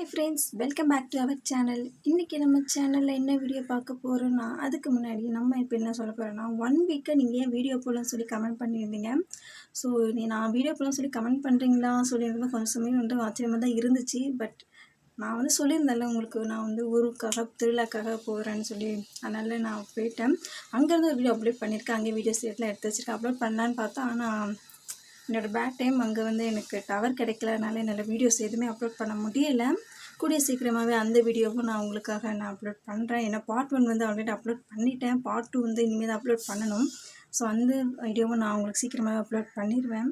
Friends, welcome back to our channel. இன்றைக்கி நம்ம சேனலில் என்ன வீடியோ பார்க்க போகிறோன்னா, அதுக்கு முன்னாடி நம்ம இப்போ என்ன சொல்ல போகிறோன்னா, 1 வீக்காக நீங்கள் ஏன் வீடியோ போடலன்னு சொல்லி கமெண்ட் பண்ணியிருந்தீங்க. ஸோ நான் வீடியோ போடலன்னு சொல்லி கமெண்ட் பண்ணுறீங்களா சொல்லியிருந்தது கொஞ்சம் சமயம் ஆச்சரியமாக தான் இருந்துச்சு. பட் நான் சொல்லியிருந்தேன்ல உங்களுக்கு, நான் ஊருக்காக திருவிழாக்காக போகிறேன்னு சொல்லி. அதனால் நான் போயிட்டேன். அங்கேருந்து ஒரு வீடியோ அப்லோட் பண்ணியிருக்கேன். அங்கே வீடியோஸ் எல்லாம் எடுத்து வச்சுருக்கேன். அப்லோட் பண்ணலான்னு பார்த்தா, ஆனால் என்னோடய பேட் டைம் அங்கே எனக்கு டவர் கிடைக்கல. அதனால் என்னால் வீடியோஸ் எதுவுமே அப்லோட் பண்ண முடியலை. கூடிய சீக்கிரமாகவே அந்த வீடியோவும் நான் உங்களுக்காக அப்லோட் பண்ணுறேன். ஏன்னா பார்ட் 1 ஆல்ரெடி அப்லோட் பண்ணிட்டேன். பார்ட் 2 இனிமேல் தான் அப்லோட் பண்ணணும். ஸோ அந்த வீடியோவும் நான் உங்களுக்கு சீக்கிரமாக அப்லோட் பண்ணிடுவேன்.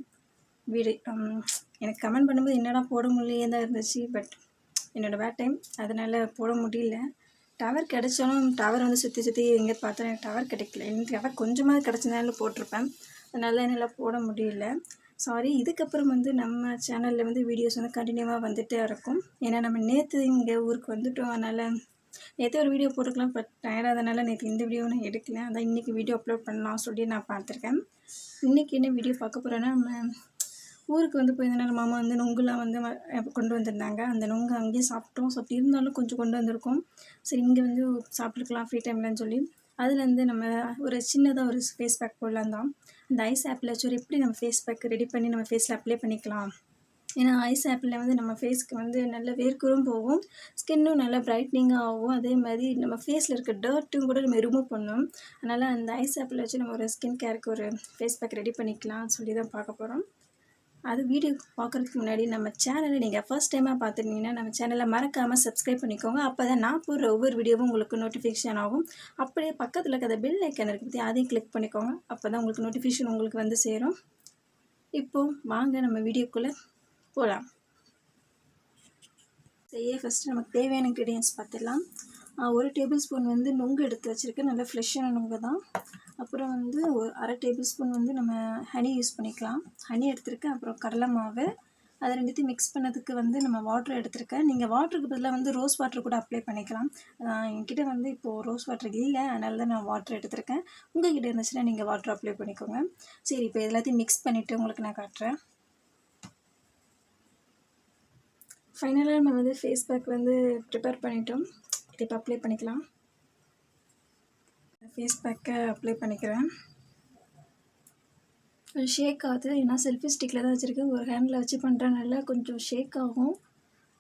எனக்கு கமெண்ட் பண்ணும்போது என்னடா போட முடியலையே தான் இருந்துச்சு. பட் என்னோடய பேட் டைம், அதனால் போட முடியல. டவர் கிடைச்சாலும் டவர் சுற்றி சுற்றி எங்கே பார்த்தா எனக்கு டவர் கிடைக்கல. எனக்கு டவர் கொஞ்சமாக கிடச்சதுனால போட்டிருப்பேன். அதனால என்னால் போட முடியல. சாரி. இதுக்கப்புறம் நம்ம சேனலில் வீடியோஸ் கண்டினியூவாக வந்துகிட்டே இருக்கும். ஏன்னா நம்ம நேற்று இங்கே ஊருக்கு வந்துவிட்டோம். அதனால் நேற்று ஒரு வீடியோ போட்டுக்கலாம். பட் டயர்டாதனால நேற்று இந்த வீடியோ நான் எடுக்கல. அதான் இன்றைக்கி வீடியோ அப்லோட் பண்ணலாம் சொல்லி நான் பார்த்துருக்கேன். இன்றைக்கி என்ன வீடியோ பார்க்க போகிறேன்னா, நம்ம ஊருக்கு போயிருந்தனால மாமா நொங்குலாம் கொண்டு வந்திருந்தாங்க. அந்த நொங்கு அங்கேயே சாப்பிட்டோம். ஸோ அப்படி இருந்தாலும் கொஞ்சம் கொண்டு வந்திருக்கோம். சரி, இங்கே சாப்பிட்டுருக்கலாம் ஃப்ரீ டைம்லன்னு சொல்லி அதுலேருந்து நம்ம ஒரு சின்னதாக ஒரு ஃபேஸ் பேக் போடலாம் தான். இந்த ஐஸ் ஆப்பிள் வச்சு எப்படி நம்ம ஃபேஸ் பேக் ரெடி பண்ணி நம்ம ஃபேஸில் அப்ளை பண்ணிக்கலாம். ஏன்னா ஐஸ் ஆப்பிளில் நம்ம ஃபேஸ்க்கு நல்ல வேர்க்குரும் போகும், ஸ்கின்னும் நல்லா பிரைட்னிங்காக ஆகும். அதே மாதிரி நம்ம ஃபேஸில் இருக்க டர்ட்டும் கூட நம்ம ரிமூவ் பண்ணணும். அதனால் அந்த ஐஸ் ஆப்பிள் வச்சு நம்ம ஒரு ஸ்கின் கேருக்கு ஒரு ஃபேஸ் பேக் ரெடி பண்ணிக்கலாம் சொல்லி தான் பார்க்க போகிறோம். அது வீடியோ பார்க்குறதுக்கு முன்னாடி நம்ம சேனலை நீங்கள் ஃபர்ஸ்ட் டைமாக பார்த்துருந்தீங்கன்னா நம்ம சேனலை மறக்காமல் சப்ஸ்கிரைப் பண்ணிக்கோங்க. அப்போ தான் நான் போடுற ஒவ்வொரு வீடியோவும் உங்களுக்கு நோட்டிஃபிகேஷன் ஆகும். அப்படியே பக்கத்தில் இருக்கிற பெல் ஐக்கன் இருக்குது, அதையும் கிளிக் பண்ணிக்கோங்க. அப்போ தான் உங்களுக்கு நோட்டிஃபிகேஷன் உங்களுக்கு சேரும். இப்போது வாங்க நம்ம வீடியோக்குள்ளே போகலாம். ஃபஸ்ட்டு நமக்கு தேவையான இன்க்ரீடியன்ஸ் பார்த்துடலாம். 1 டேபிள் ஸ்பூன் நொங்கு எடுத்து வச்சுருக்கேன். நல்லா ஃப்ரெஷ்ஷான நொங்கு தான். அப்புறம் ஒரு 1/2 டேபிள் ஸ்பூன் நம்ம ஹனி யூஸ் பண்ணிக்கலாம். ஹனி எடுத்திருக்கேன். அப்புறம் கடலை மாவு, அதை ரெண்டுத்தையும் மிக்ஸ் பண்ணதுக்கு நம்ம வாட்டர் எடுத்திருக்கேன். நீங்கள் வாட்டருக்கு பதிலாக ரோஸ் வாட்டர் கூட அப்ளை பண்ணிக்கலாம். என்கிட்ட இப்போது ரோஸ் வாட்டர் இல்லை, அதனால தான் நான் வாட்டர் எடுத்திருக்கேன். உங்கள் கிட்டே இருந்துச்சுன்னா நீங்கள் வாட்டர் அப்ளை பண்ணிக்கோங்க. சரி, இப்போ எல்லாத்தையும் மிக்ஸ் பண்ணிவிட்டு உங்களுக்கு நான் காட்டுறேன். ஃபைனலாக நம்ம ஃபேஸ் பேக் ப்ரிப்பேர் பண்ணிட்டோம். இதை இப்போ அப்ளை பண்ணிக்கலாம். ஃபேஸ் பேக்கை அப்ளை பண்ணிக்கிறேன். ஷேக் ஆகுது, ஏன்னா செல்ஃபி ஸ்டிக்கில் தான் வச்சுருக்கேன். ஒரு ஹேண்டில் வச்சு பண்ணுறதுனால கொஞ்சம் ஷேக் ஆகும்.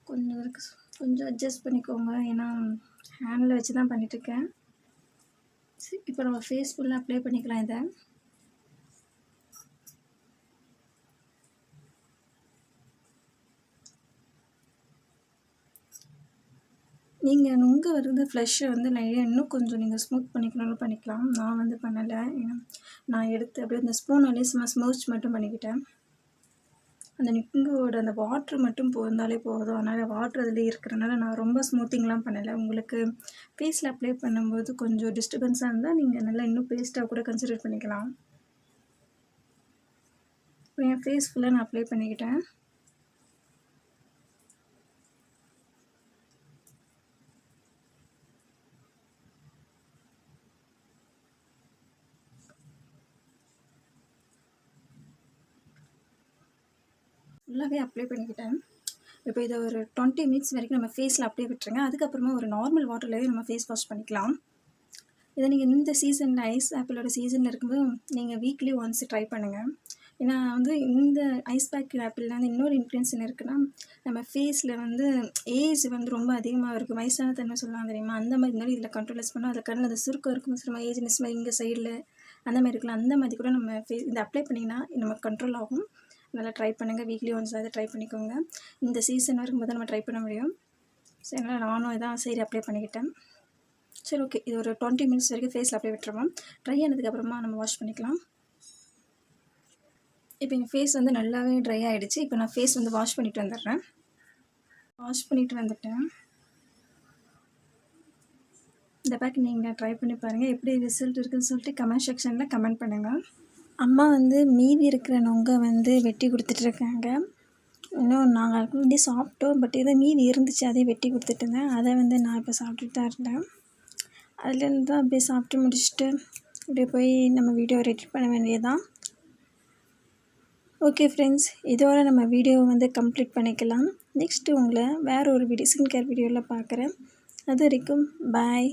கொஞ்சம் அட்ஜஸ்ட் பண்ணிக்கோங்க, ஏன்னா ஹேண்டில் வச்சு தான் பண்ணிகிட்ருக்கேன். சரி, இப்போ நம்ம ஃபேஸ் ஃபுல்லாக அப்ளை பண்ணிக்கலாம். இதை நீங்கள் நொங்கு ஃப்ளஷ்ஷை நிறைய இன்னும் கொஞ்சம் நீங்கள் ஸ்மூத் பண்ணிக்கணும்னு பண்ணிக்கலாம். நான் பண்ணலை. ஏன்னா நான் எடுத்து அப்படியே இந்த ஸ்பூனாலே ஸ்மூச் மட்டும் பண்ணிக்கிட்டேன். அந்த நொங்கோட அந்த வாட்ரு மட்டும் இருந்தாலே போதும். அதனால் வாட்ரு அதில் இருக்கிறனால நான் ரொம்ப ஸ்மூத்திங்லாம் பண்ணலை. உங்களுக்கு ஃபேஸில் அப்ளை பண்ணும்போது கொஞ்சம் டிஸ்டர்பன்ஸாக இருந்தால் நீங்கள் நல்லா இன்னும் பேஸ்ட்டாக கூட கன்சிடர் பண்ணிக்கலாம். இப்போ என் ஃபேஸ் ஃபுல்லாக நான் அப்ளை பண்ணிக்கிட்டேன். ஃபுல்லாகவே அப்ளை பண்ணிக்கிட்டேன். இப்போ இதை ஒரு 20 மினிட்ஸ் வரைக்கும் நம்ம ஃபேஸில் அப்படியே விட்டுருங்க. அதுக்கப்புறமா ஒரு நார்மல் வாட்டர்லேயே நம்ம ஃபேஸ் வாஷ் பண்ணிக்கலாம். இதை நீங்கள் இந்த சீசனில் ஐஸ் ஆப்பிளோட சீசனில் இருக்கும்போது நீங்கள் வீக்லி ஒன்ஸ் ட்ரை பண்ணுங்கள். ஏன்னா இந்த ஐஸ் பேக் ஆப்பிளில் இன்னொரு இன்ஃப்ளூயன்ஸ் என்ன இருக்குன்னா, நம்ம ஃபேஸில் ஏஜ் ரொம்ப அதிகமாக இருக்கும், வயசான தன்மை சொல்லலாம் தெரியுமா, அந்த மாதிரி இருந்தாலும் இதில் கண்ட்ரோலைஸ் பண்ணால் அதில் கண்ணில் அந்த சுருக்கம் இருக்கும், சில ஏஜ்னஸ் மாதிரி இங்கே சைடில் அந்த மாதிரி இருக்கலாம். அந்த மாதிரி கூட நம்ம இதை அப்ளை பண்ணிங்கன்னா நம்ம கண்ட்ரோல் ஆகும். நல்லா ட்ரை பண்ணுங்கள். வீக்லி ஒன்ஸ் அதை ட்ரை பண்ணிக்கோங்க. இந்த சீசன் வரும்போது நம்ம ட்ரை பண்ண முடியும். சரி, அதனால் நானும் இதான் சரி அப்ளை பண்ணிக்கிட்டேன். சரி, ஓகே. இது ஒரு 20 மினிட்ஸ் வரைக்கும் ஃபேஸில் அப்ளை விட்டுருவோம். ட்ரை ஆனதுக்கப்புறமா நம்ம வாஷ் பண்ணிக்கலாம். இப்போ எங்கள் ஃபேஸ் நல்லாவே ட்ரை ஆகிடுச்சு. இப்போ நான் ஃபேஸ் வாஷ் பண்ணிவிட்டு வந்துடுறேன். வாஷ் பண்ணிவிட்டு வந்துட்டேன். இந்த பேக் நீங்கள் ட்ரை பண்ணி பாருங்கள். எப்படி ரிசல்ட் இருக்குதுன்னு சொல்லிட்டு கமெண்ட் செக்ஷனில் கமெண்ட் பண்ணுங்கள். அம்மா மீதி இருக்கிற நொங்கை வெட்டி கொடுத்துட்ருக்காங்க. இன்னும் நாங்கள் ஆல்ரெடி சாப்பிட்டோம். பட் இதை மீதி இருந்துச்சு, அதையும் வெட்டி கொடுத்துட்ருந்தேன். அதை நான் இப்போ சாப்பிட்டுட்டு தான் இருந்தேன். அதுலேருந்து தான் அப்படியே சாப்பிட்டு முடிச்சுட்டு அப்படியே போய் நம்ம வீடியோ எடிட் பண்ண வேண்டியதுதான். ஓகே ஃப்ரெண்ட்ஸ், இதோட நம்ம வீடியோவை வந்து கம்ப்ளீட் பண்ணிக்கலாம். நெக்ஸ்ட்டு உங்களை வேறு ஒரு வீடியோ ஸ்கின் கேர் வீடியோவில் பார்க்குறேன். அது வரைக்கும் பாய்.